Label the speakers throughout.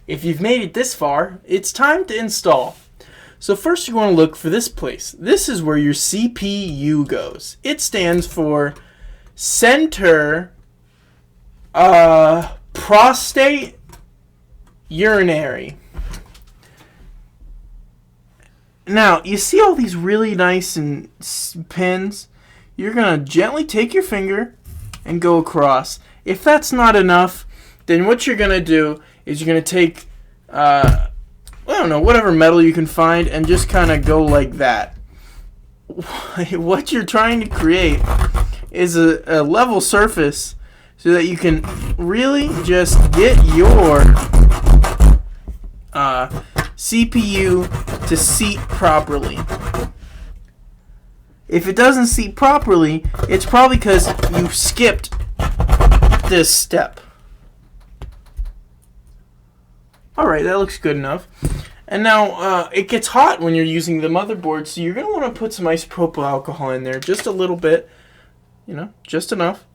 Speaker 1: If you've made it this far, it's time to install. So first you want to look for this place. This is where your CPU goes. It stands for Center Prostate Urinary. Now, you see all these really nice pins? You're going to gently take your finger and go across. If that's not enough, then what you're going to do is you're going to take, I don't know, whatever metal you can find and just kind of go like that. What you're trying to create is a level surface so that you can really just get your CPU to seat properly. If it doesn't seat properly, it's probably because you skipped this step. Alright, that looks good enough. And now, it gets hot when you're using the motherboard, so you're going to want to put some isopropyl alcohol in there, just a little bit, just enough.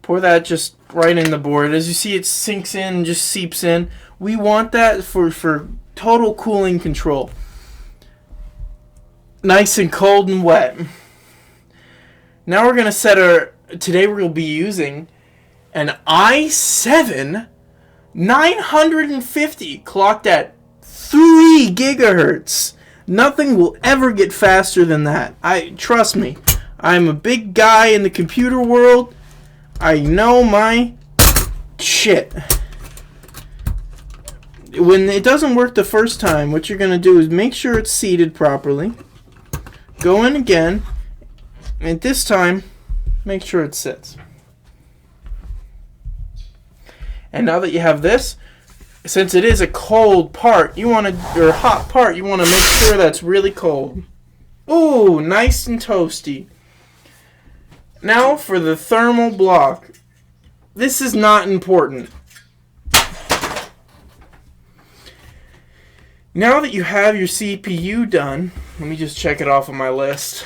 Speaker 1: Pour that just right in the board. As you see, it sinks in, just seeps in. We want that for total cooling control. Nice and cold and wet. Now we're going to set today we'll be using an i7 950 clocked at 3 gigahertz. Nothing will ever get faster than that. Trust me. I'm a big guy in the computer world. I know my shit. When it doesn't work the first time, what you're going to do is make sure it's seated properly. Go in again, and this time, make sure it sits. And now that you have this, since it is a cold part, or hot part, you want to make sure that's really cold. Ooh, nice and toasty. Now for the thermal block. This is not important. Now that you have your CPU done, let me just check it off on my list.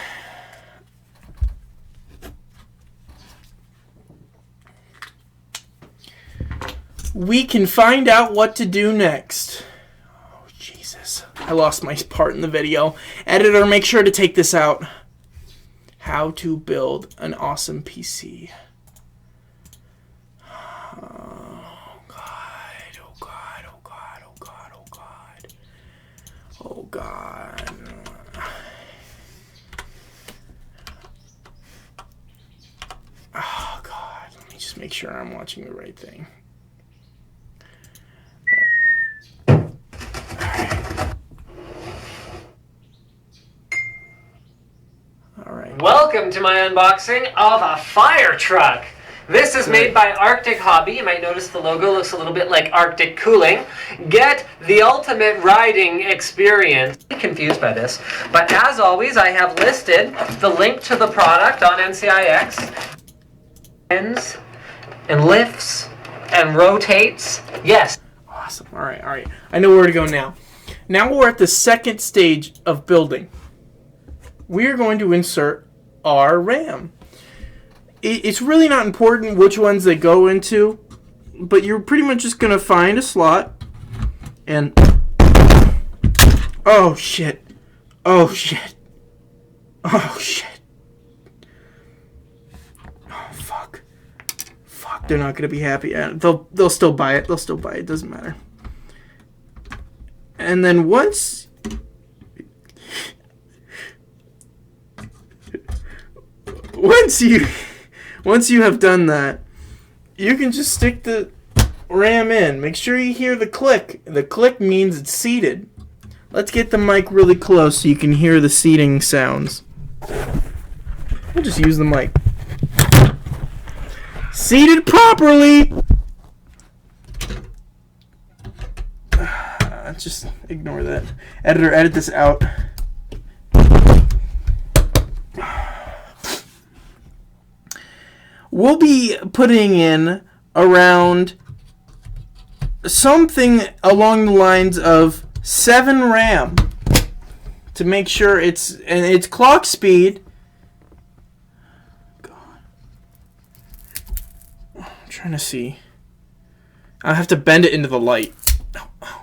Speaker 1: We can find out what to do next. Oh, Jesus. I lost my part in the video. Editor, make sure to take this out. How to build an awesome PC. Oh, God. Oh, God. Oh, God. Oh, God. Oh, God. Oh, God. Oh, God. Let me just make sure I'm watching the right thing.
Speaker 2: Welcome to my unboxing of a fire truck. This is made by Arctic Hobby. You might notice the logo looks a little bit like Arctic Cooling. Get the ultimate riding experience. I'm confused by this, but as always, I have listed the link to the product on NCIX. And lifts and rotates. Yes.
Speaker 1: Awesome. All right. I know where to go now. Now we're at the second stage of building. We're going to insert our RAM. It's really not important which ones they go into, but you're pretty much just going to find a slot and... Oh, shit. Oh, shit. Oh, shit. Oh, fuck. Fuck, they're not going to be happy. They'll still buy it. It doesn't matter. And then once you have done that, you can just stick the RAM in. Make sure you hear the click. The click means it's seated. Let's get the mic really close so you can hear the seating sounds. We'll just use the mic. Seated properly! Just ignore that. Editor, edit this out. We'll be putting in around something along the lines of 7 RAM to make sure it's clock speed. God. I'm trying to see. I have to bend it into the light. Oh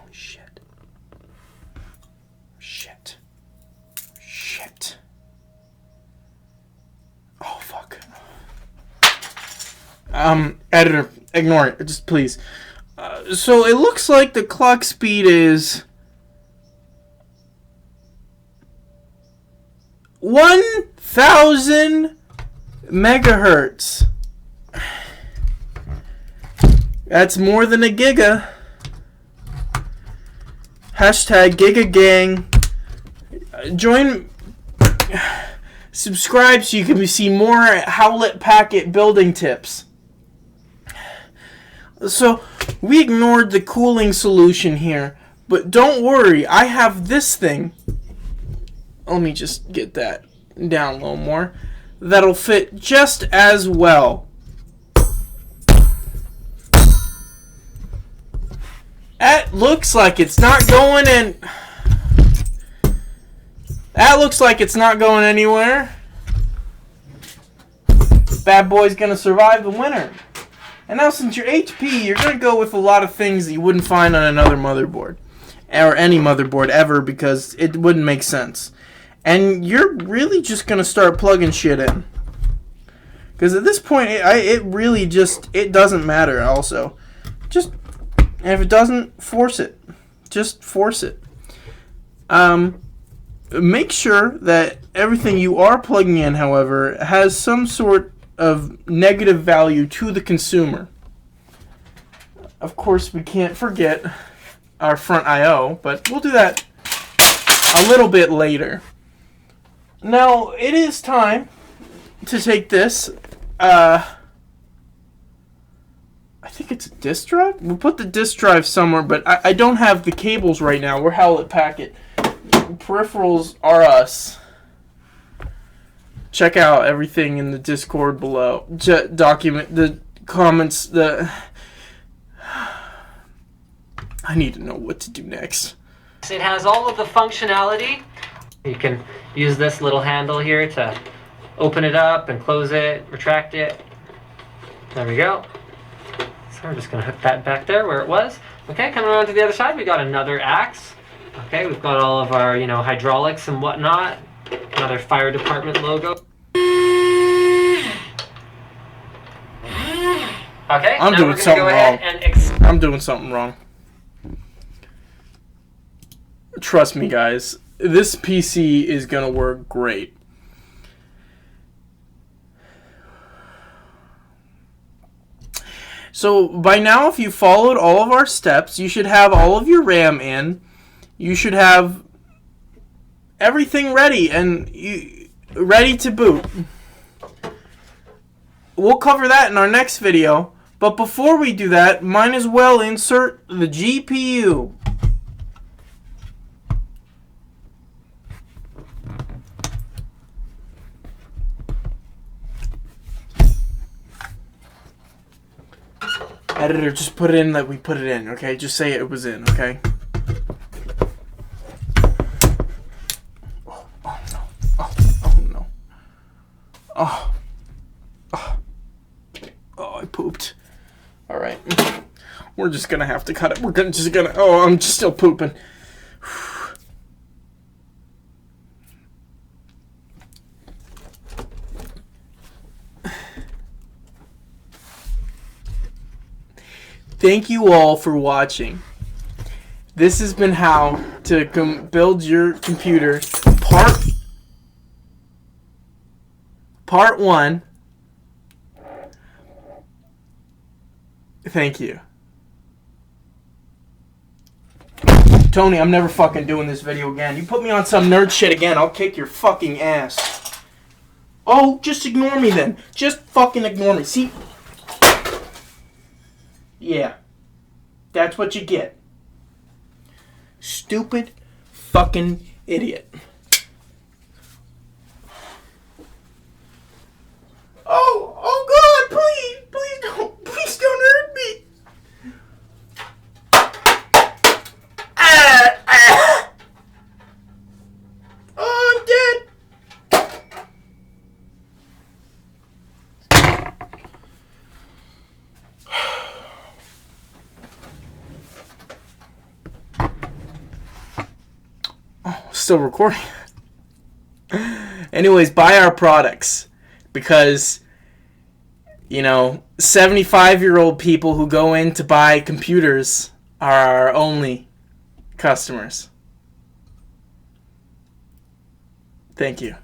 Speaker 1: Editor, ignore it. Just please. So it looks like the clock speed is 1,000 megahertz. That's more than a giga. Hashtag GigaGang. Join, subscribe so you can see more Howlett Packet building tips. So, we ignored the cooling solution here, but don't worry, I have this thing. Let me just get that down a little more. That'll fit just as well. That looks like it's not going in. That looks like it's not going anywhere. Bad boy's gonna survive the winter. And now since you're HP, you're gonna go with a lot of things that you wouldn't find on another motherboard. Or any motherboard ever, because it wouldn't make sense. And you're really just gonna start plugging shit in. Because at this point, it really just, it doesn't matter also. Just, and if it doesn't, force it. Just force it. Make sure that everything you are plugging in, however, has some sort of negative value to the consumer. Of course, we can't forget our front I/O, but we'll do that a little bit later. Now, it is time to take this, I think it's a disk drive? We'll put the disk drive somewhere, but I don't have the cables right now. We're Howlett Packet. Peripherals are us. Check out everything in the Discord below. Document the comments. I need to know what to do next.
Speaker 2: It has all of the functionality. You can use this little handle here to open it up and close it, retract it. There we go. So we're just going to hook that back there where it was. Okay, coming around to the other side, we got another axe. Okay, we've got all of our, hydraulics and whatnot. Another fire department logo. Okay,
Speaker 1: I'm doing something wrong. I'm doing something wrong. Trust me, guys. This PC is gonna work great. So by now, if you followed all of our steps, you should have all of your RAM in. You should have everything ready and ready to boot. We'll cover that in our next video. But before we do that, might as well insert the GPU. Editor, just put it in that we put it in, okay? Just say it was in, okay? Oh no. Oh no. Oh, I pooped. Alright. We're just gonna have to cut it. Oh, I'm just still pooping. Thank you all for watching. This has been how to build your computer part 1. Thank you. Tony, I'm never fucking doing this video again. You put me on some nerd shit again, I'll kick your fucking ass. Oh, just ignore me then. Just fucking ignore me. See? Yeah. That's what you get. Stupid fucking idiot. Oh God, please don't hurt me. Oh, I'm dead. Oh, still recording. Anyways, buy our products because 75-year-old people who go in to buy computers are our only customers. Thank you.